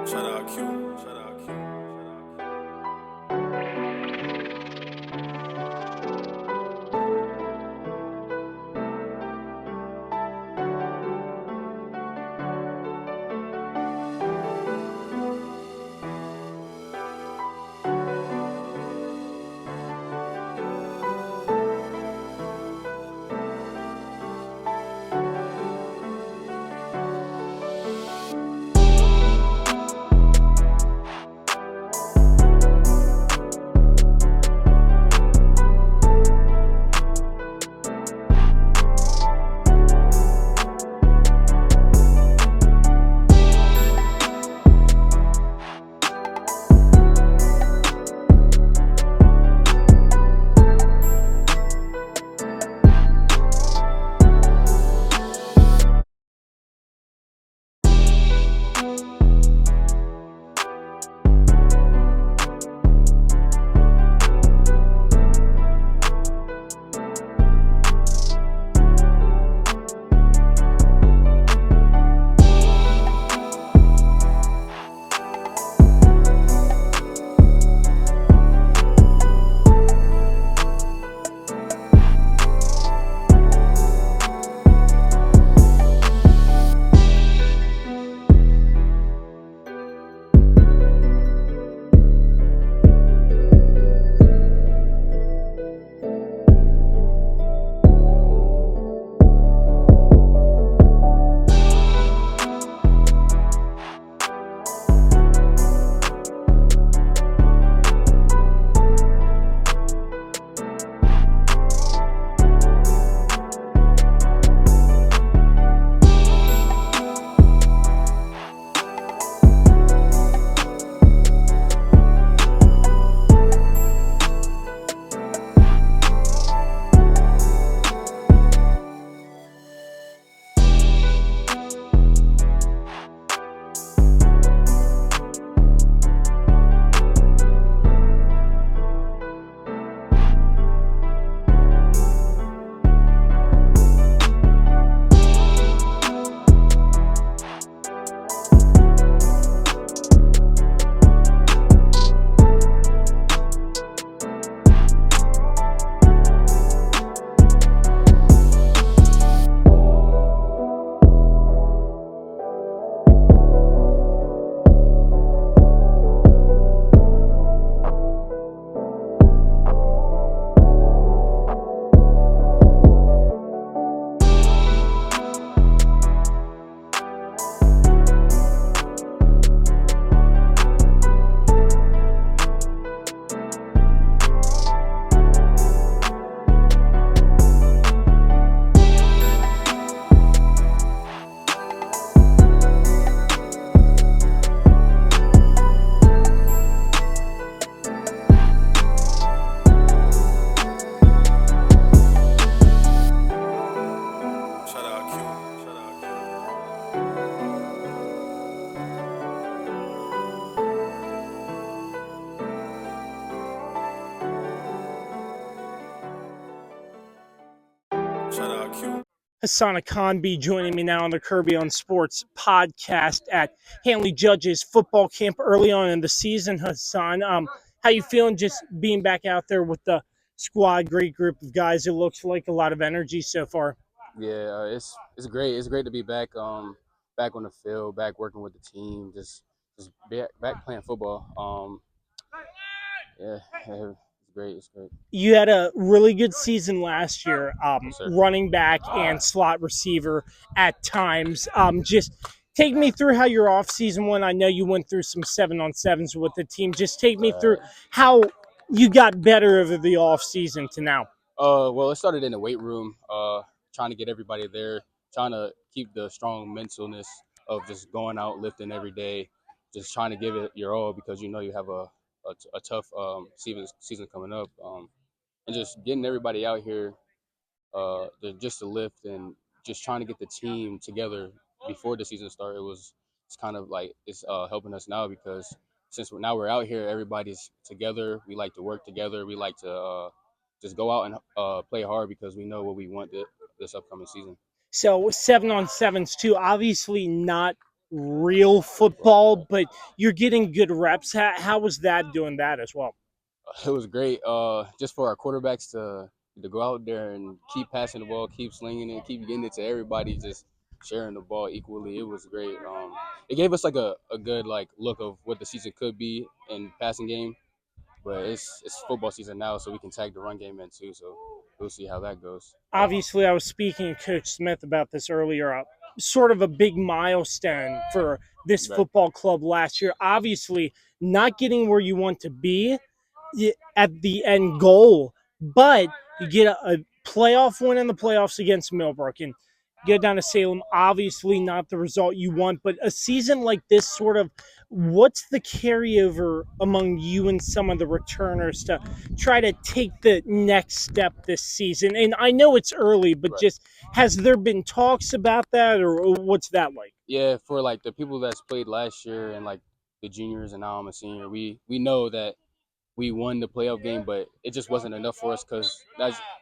Shout out Q. Shout out Q. Shout out Q. Shout out Q. Shout out Q. Hassan Akanbi joining me now on the Kirby on Sports podcast at Handley Judge's football camp early on in the season. Hassan, how you feeling just being back out there with the squad? Great group of guys. It looks like a lot of energy so far. Yeah, it's great. It's great to be back back on the field, back working with the team, just back playing football. Yeah, it's great. It's great. You had a really good season last year, Yes, sir. running back and slot receiver at times. Just take me through how your offseason went. I know you went through some 7-on-7s with the team. Just take me through Right. how you got better over the offseason to now. Well, it started in the weight room. Trying to get everybody there, trying to keep the strong mentalness of just going out lifting every day, just trying to give it your all because you know you have a tough season coming up. And just getting everybody out here just to lift and just trying to get the team together before the season started. It's kind of like it's helping us now because since we're out here, everybody's together. We like to work together. We like to just go out and play hard because we know what we want this upcoming season. So 7-on-7s too. Obviously not real football, but you're getting good reps. How was that doing that as well? It was great. Just for our quarterbacks to go out there and keep passing the ball, keep slinging it, keep getting it to everybody, just sharing the ball equally. It was great. It gave us like a good like look of what the season could be in passing game. But it's football season now, so we can tag the run game in too. So we'll see how that goes. Obviously, I was speaking to Coach Smith about this earlier. Sort of a big milestone for this Right. football club last year. Obviously, not getting where you want to be at the end goal, but you get a playoff win in the playoffs against Millbrook and get down to Salem. Obviously, not the result you want, but a season like this, sort of, what's the carryover among you and some of the returners to try to take the next step this season? And I know it's early, but Right. just has there been talks about that, or what's that like? Yeah, for like the people that's played last year and like the juniors and now I'm a senior, we know that we won the playoff game, but it just wasn't enough for us because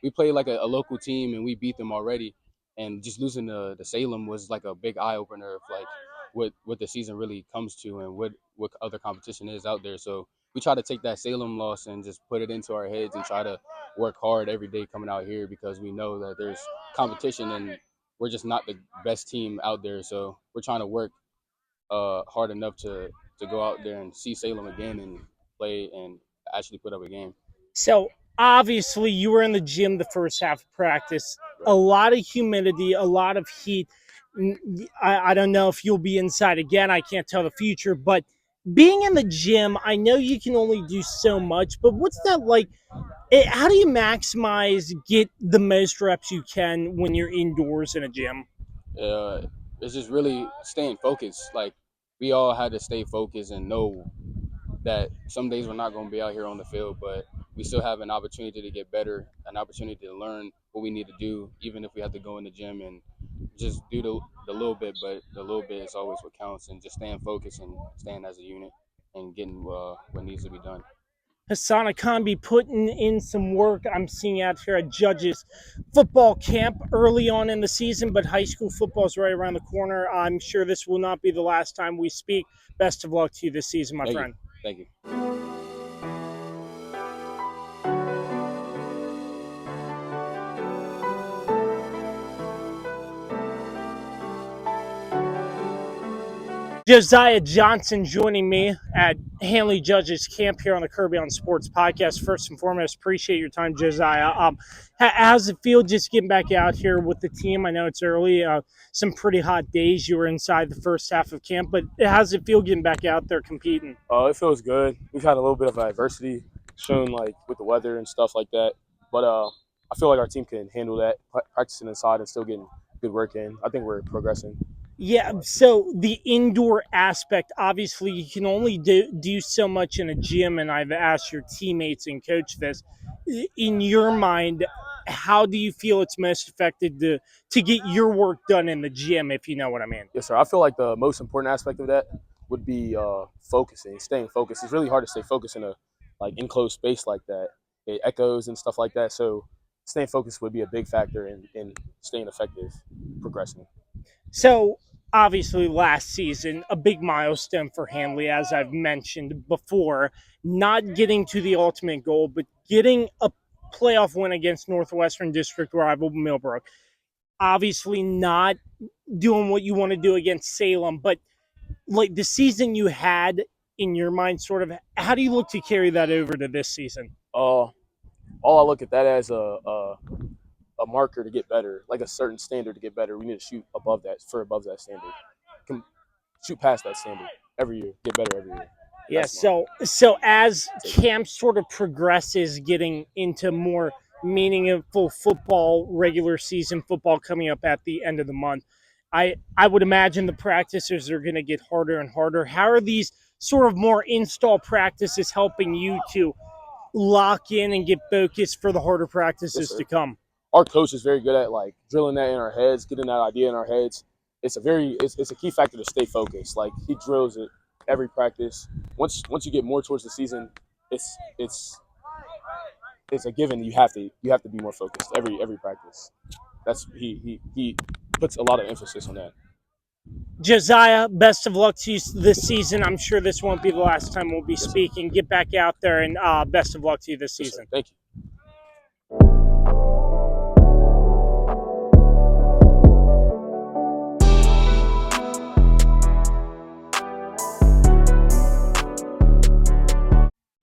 we played like a local team and we beat them already, and just losing the Salem was like a big eye opener of like what the season really comes to and what other competition is out there. So we try to take that Salem loss and just put it into our heads and try to work hard every day coming out here because we know that there's competition and we're just not the best team out there. So we're trying to work hard enough to go out there and see Salem again and play and actually put up a game. So obviously, you were in the gym the first half of practice. A lot of humidity, a lot of heat. I don't know if you'll be inside again. I can't tell the future, but being in the gym, I know you can only do so much. But what's that like? How do you maximize, get the most reps you can when you're indoors in a gym? Uh, it's just really staying focused. Like we all had to stay focused and know that some days we're not going to be out here on the field, but we still have an opportunity to get better, an opportunity to learn what we need to do, even if we have to go in the gym and just do the little bit, but the little bit is always what counts, and just staying focused and staying as a unit and getting what needs to be done. Hassan Akanbi putting in some work. I'm seeing out here at Judges football camp early on in the season, but high school football is right around the corner. I'm sure this will not be the last time we speak. Best of luck to you this season, my Thank friend. you. Thank you. Josiah Johnson joining me at Handley Judges Camp here on the Kirby on Sports podcast. First and foremost, appreciate your time, Josiah. How's it feel just getting back out here with the team? I know it's early, some pretty hot days. You were inside the first half of camp, but how's it feel getting back out there competing? It feels good. We've had a little bit of adversity shown, like with the weather and stuff like that. But I feel like our team can handle that, practicing inside and still getting good work in. I think we're progressing. Yeah, so the indoor aspect, obviously, you can only do so much in a gym, and I've asked your teammates and coach this. In your mind, how do you feel it's most effective to get your work done in the gym, if you know what I mean? Yes, sir. I feel like the most important aspect of that would be focusing, staying focused. It's really hard to stay focused in a like enclosed space like that. It echoes and stuff like that. So staying focused would be a big factor in staying effective, progressing. So, obviously, last season, a big milestone for Handley, as I've mentioned before, not getting to the ultimate goal, but getting a playoff win against Northwestern District rival Millbrook. Obviously, not doing what you want to do against Salem, but like the season you had in your mind, sort of, how do you look to carry that over to this season? All I look at that as a marker to get better, like a certain standard to get better. We need to shoot above that standard. Can shoot past that standard every year, get better every year. Yeah, so as camp sort of progresses, getting into more meaningful football, regular season football coming up at the end of the month, I would imagine the practices are going to get harder and harder. How are these sort of more install practices helping you to lock in and get focused for the harder practices to come? Our coach is very good at like drilling that in our heads, getting that idea in our heads. It's a key factor to stay focused. Like he drills it every practice. Once you get more towards the season, it's a given. You have to be more focused every practice. That's he puts a lot of emphasis on that. Josiah, best of luck to you this season. I'm sure this won't be the last time we'll be Yes, sir. speaking. Get back out there, and best of luck to you this Yes, sir. season. Thank you.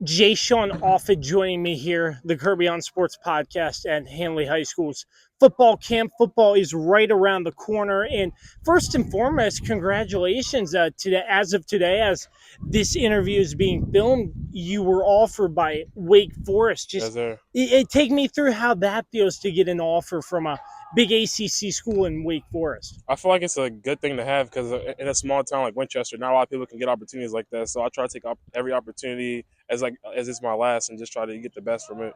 Jaishaun Offutt joining me here, the Kirby on Sports podcast at Handley High School's football camp. Football is right around the corner, and first and foremost, congratulations today. As of today, as this interview is being filmed, you were offered by Wake Forest. Yes, Just sir. take me through how that feels to get an offer from a big ACC school in Wake Forest. I feel like it's a good thing to have because in a small town like Winchester, not a lot of people can get opportunities like that. So I try to take every opportunity as it's my last and just try to get the best from it.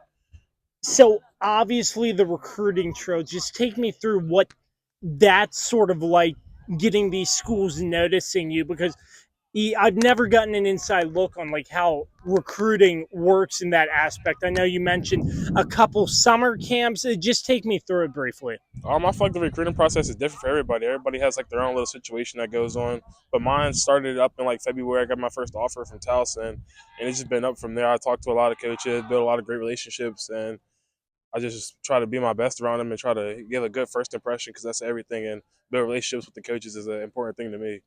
So obviously the recruiting trail, just take me through what that's sort of like, getting these schools noticing you, because I've never gotten an inside look on like how recruiting works in that aspect. I know you mentioned a couple summer camps. Just take me through it briefly. I feel like the recruiting process is different for everybody. Everybody has like their own little situation that goes on. But mine started up in like February. I got my first offer from Towson, and it's just been up from there. I talked to a lot of coaches, built a lot of great relationships, and I just try to be my best around them and try to give a good first impression because that's everything. And build relationships with the coaches is an important thing to me.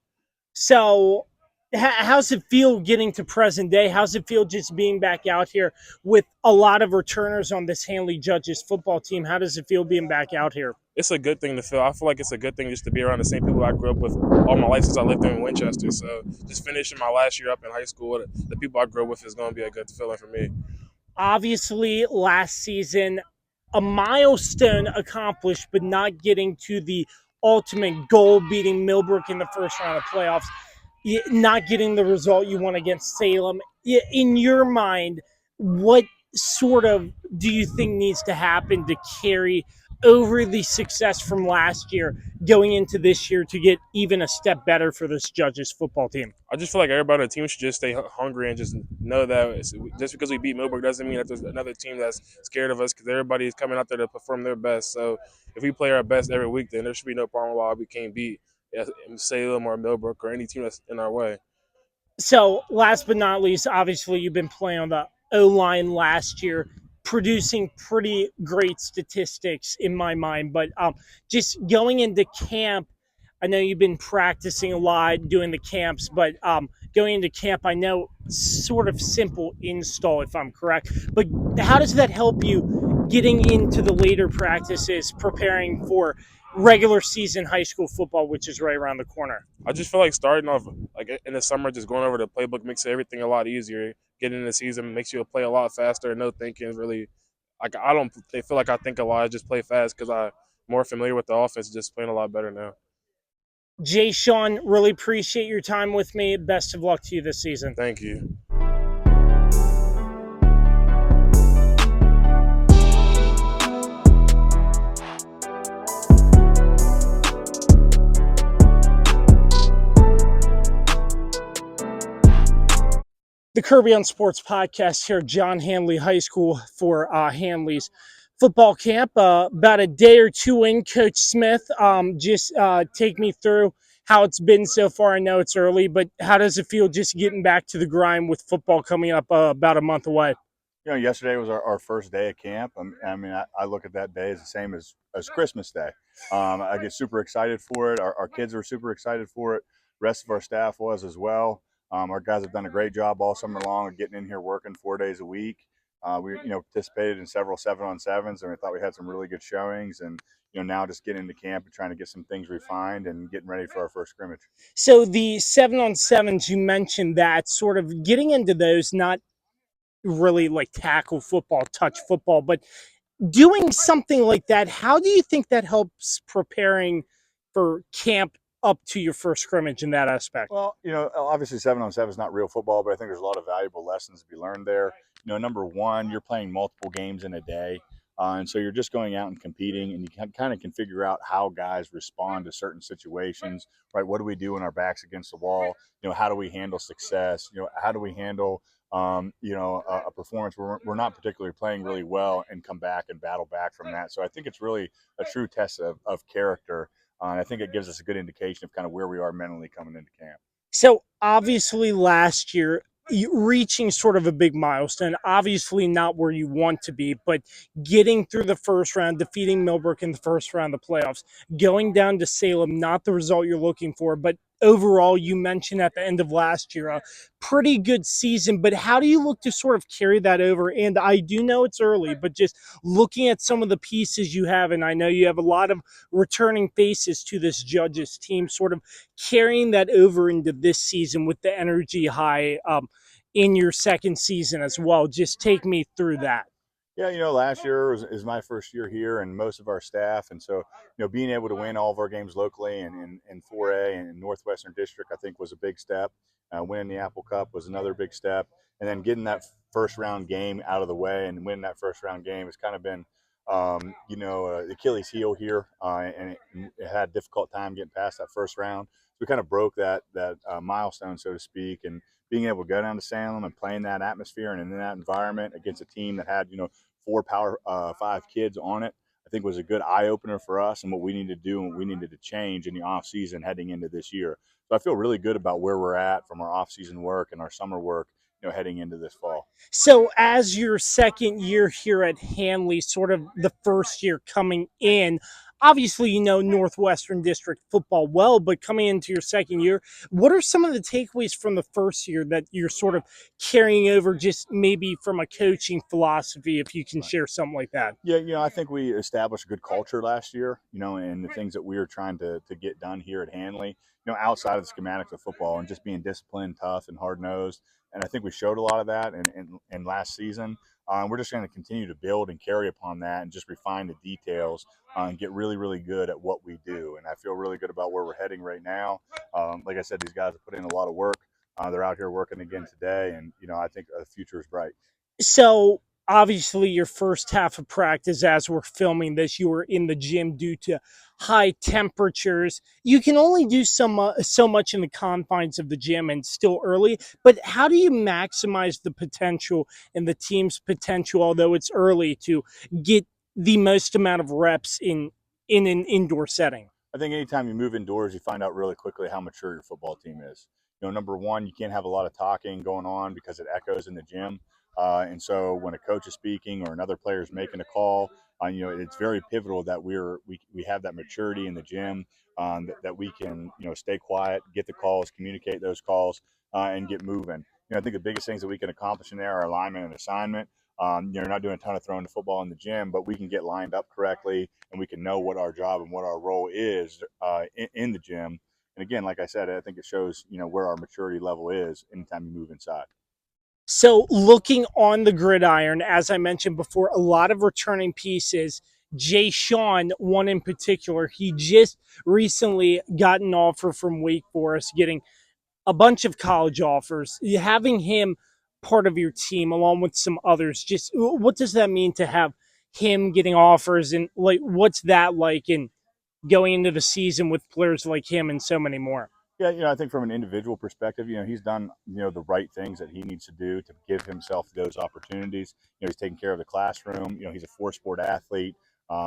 So how's it feel getting to present day? How's it feel just being back out here with a lot of returners on this Handley Judges football team? How does it feel being back out here? It's a good thing to feel. I feel like it's a good thing just to be around the same people I grew up with all my life since I lived in Winchester. So just finishing my last year up in high school, the people I grew up with is going to be a good feeling for me. Obviously, last season, a milestone accomplished, but not getting to the ultimate goal, beating Millbrook in the first round of playoffs, not getting the result you want against Salem. In your mind, what sort of do you think needs to happen to carry over the success from last year going into this year to get even a step better for this Judges football team? I just feel like everybody on the team should just stay hungry and just know that just because we beat Millbrook doesn't mean that there's another team that's scared of us because everybody is coming out there to perform their best. So if we play our best every week, then there should be no problem why we can't beat Salem or Millbrook or any team that's in our way. So, last but not least, obviously, you've been playing on the O line last year, producing pretty great statistics in my mind. But just going into camp, I know you've been practicing a lot, doing the camps, but going into camp, I know sort of simple install, if I'm correct. But how does that help you getting into the later practices, preparing for regular season high school football, which is right around the corner? I just feel like starting off like in the summer, just going over the playbook makes everything a lot easier. Getting in the season makes you play a lot faster. No thinking really. Like I don't feel like I think a lot. I just play fast because I'm more familiar with the offense. Just playing a lot better now. Jaishaun, really appreciate your time with me. Best of luck to you this season. Thank you. The Kirby on Sports podcast here at John Handley High School for Handley's football camp. About a day or two in, Coach Smith, just take me through how it's been so far. I know it's early, but how does it feel just getting back to the grind with football coming up about a month away? You know, yesterday was our first day of camp. I look at that day as the same as Christmas Day. I get super excited for it. Our kids were super excited for it. The rest of our staff was as well. Our guys have done a great job all summer long of getting in here working 4 days a week. We participated in several 7-on-7s, and we thought we had some really good showings. And now just getting into camp and trying to get some things refined and getting ready for our first scrimmage. So the 7-on-7s, you mentioned that, sort of getting into those, not really like tackle football, touch football, but doing something like that. How do you think that helps preparing for camp up to your first scrimmage in that aspect? Well, obviously 7-on-7 is not real football, but I think there's a lot of valuable lessons to be learned there. Number one, you're playing multiple games in a day. And so you're just going out and competing, and you kind of can figure out how guys respond to certain situations, right? What do we do when our back's against the wall? How do we handle success? How do we handle, a performance where we're not particularly playing really well and come back and battle back from that? So I think it's really a true test of character. And I think it gives us a good indication of kind of where we are mentally coming into camp. So obviously last year, reaching sort of a big milestone, obviously not where you want to be, but getting through the first round, defeating Millbrook in the first round of the playoffs, going down to Salem, not the result you're looking for, but overall, you mentioned at the end of last year, a pretty good season. But how do you look to sort of carry that over? And I do know it's early, but just looking at some of the pieces you have, and I know you have a lot of returning faces to this Judges team, sort of carrying that over into this season with the energy high in your second season as well. Just take me through that. Yeah, last year is my first year here, and most of our staff, and so being able to win all of our games locally and in 4A and in Northwestern District, I think was a big step. Winning the Apple Cup was another big step, and then getting that first round game out of the way and winning that first round game has kind of been, the Achilles heel here, and it had a difficult time getting past that first round. So we kind of broke that milestone, so to speak, and being able to go down to Salem and play in that atmosphere and in that environment against a team that had four Power 5 kids on it, I think was a good eye opener for us and what we needed to do and what we needed to change in the off season heading into this year. So I feel really good about where we're at from our off season work and our summer work, heading into this fall. So, as your second year here at Handley, sort of the first year coming in, obviously you know Northwestern District football well, but coming into your second year, what are some of the takeaways from the first year that you're sort of carrying over, just maybe from a coaching philosophy, if you can share something like that? Yeah, I think we established a good culture last year, and the things that we were trying to get done here at Handley, outside of the schematics of football and just being disciplined, tough, and hard nosed. And I think we showed a lot of that in last season. We're just going to continue to build and carry upon that and just refine the details and get really, really good at what we do. And I feel really good about where we're heading right now. Like I said, these guys have put in a lot of work. They're out here working again today, and I think the future is bright. So obviously your first half of practice as we're filming this, you were in the gym due to high temperatures. You can only do so much in the confines of the gym and still early, but how do you maximize the potential and the team's potential, although it's early, to get the most amount of reps in an indoor setting? I think anytime you move indoors, you find out really quickly how mature your football team is. Number one, you can't have a lot of talking going on because it echoes in the gym. And so when a coach is speaking or another player is making a call, it's very pivotal that we have that maturity in the gym, that we can, stay quiet, get the calls, communicate those calls, and get moving. I think the biggest things that we can accomplish in there are alignment and assignment. You're not doing a ton of throwing the football in the gym, but we can get lined up correctly and we can know what our job and what our role is in the gym. And again, like I said, I think it shows, where our maturity level is anytime you move inside. So looking on the gridiron, as I mentioned before, a lot of returning pieces. Jaishaun, one in particular, he just recently got an offer from Wake Forest, getting a bunch of college offers. Having him part of your team along with some others, just what does that mean to have him getting offers, and like what's that like in going into the season with players like him and so many more? Yeah, I think from an individual perspective, he's done, the right things that he needs to do to give himself those opportunities. He's taking care of the classroom. He's a four-sport athlete.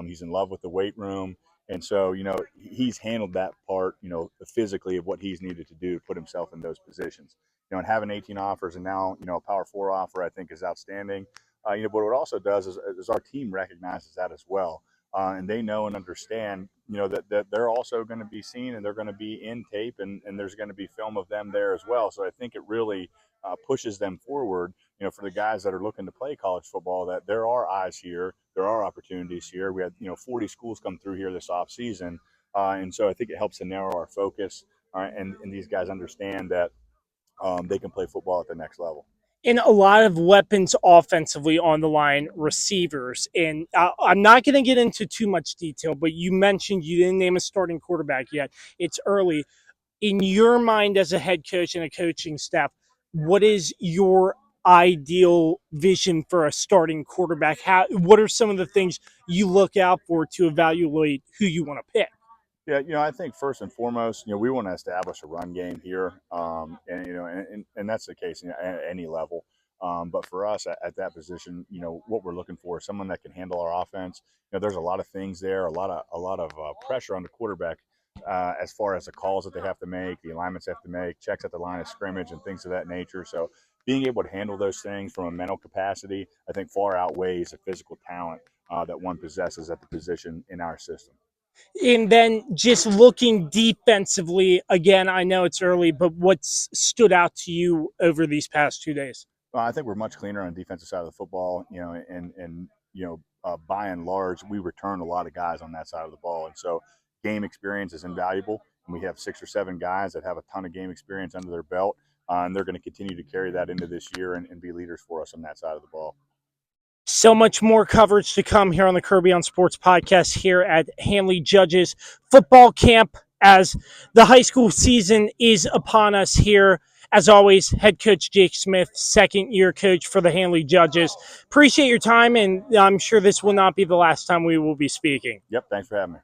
He's in love with the weight room. And so, he's handled that part, physically of what he's needed to do to put himself in those positions. And having 18 offers and now, a Power 4 offer, I think is outstanding. But what it also does is our team recognizes that as well. And they know and understand, that they're also going to be seen and they're going to be in tape and there's going to be film of them there as well. So I think it really pushes them forward, for the guys that are looking to play college football, that there are eyes here, there are opportunities here. We had, 40 schools come through here this off season. And so I think it helps to narrow our focus. And these guys understand that they can play football at the next level. And a lot of weapons offensively on the line, receivers. And I'm not going to get into too much detail, but you mentioned you didn't name a starting quarterback yet. It's early. In your mind as a head coach and a coaching staff, what is your ideal vision for a starting quarterback? What are some of the things you look out for to evaluate who you want to pick? Yeah, I think first and foremost, we want to establish a run game here, and that's the case at any level. But for us at that position, what we're looking for is someone that can handle our offense. There's a lot of things there, a lot of pressure on the quarterback as far as the calls that they have to make, the alignments they have to make, checks at the line of scrimmage, and things of that nature. So being able to handle those things from a mental capacity, I think far outweighs the physical talent that one possesses at the position in our system. And then just looking defensively, again, I know it's early, but what's stood out to you over these past 2 days? Well, I think we're much cleaner on the defensive side of the football, and by and large, we return a lot of guys on that side of the ball. And so game experience is invaluable. And we have 6 or 7 guys that have a ton of game experience under their belt, and they're going to continue to carry that into this year and be leaders for us on that side of the ball. So much more coverage to come here on the Kirby on Sports podcast here at Handley Judges Football Camp as the high school season is upon us here. As always, head coach Jake Smith, second-year coach for the Handley Judges. Appreciate your time, and I'm sure this will not be the last time we will be speaking. Yep, thanks for having me.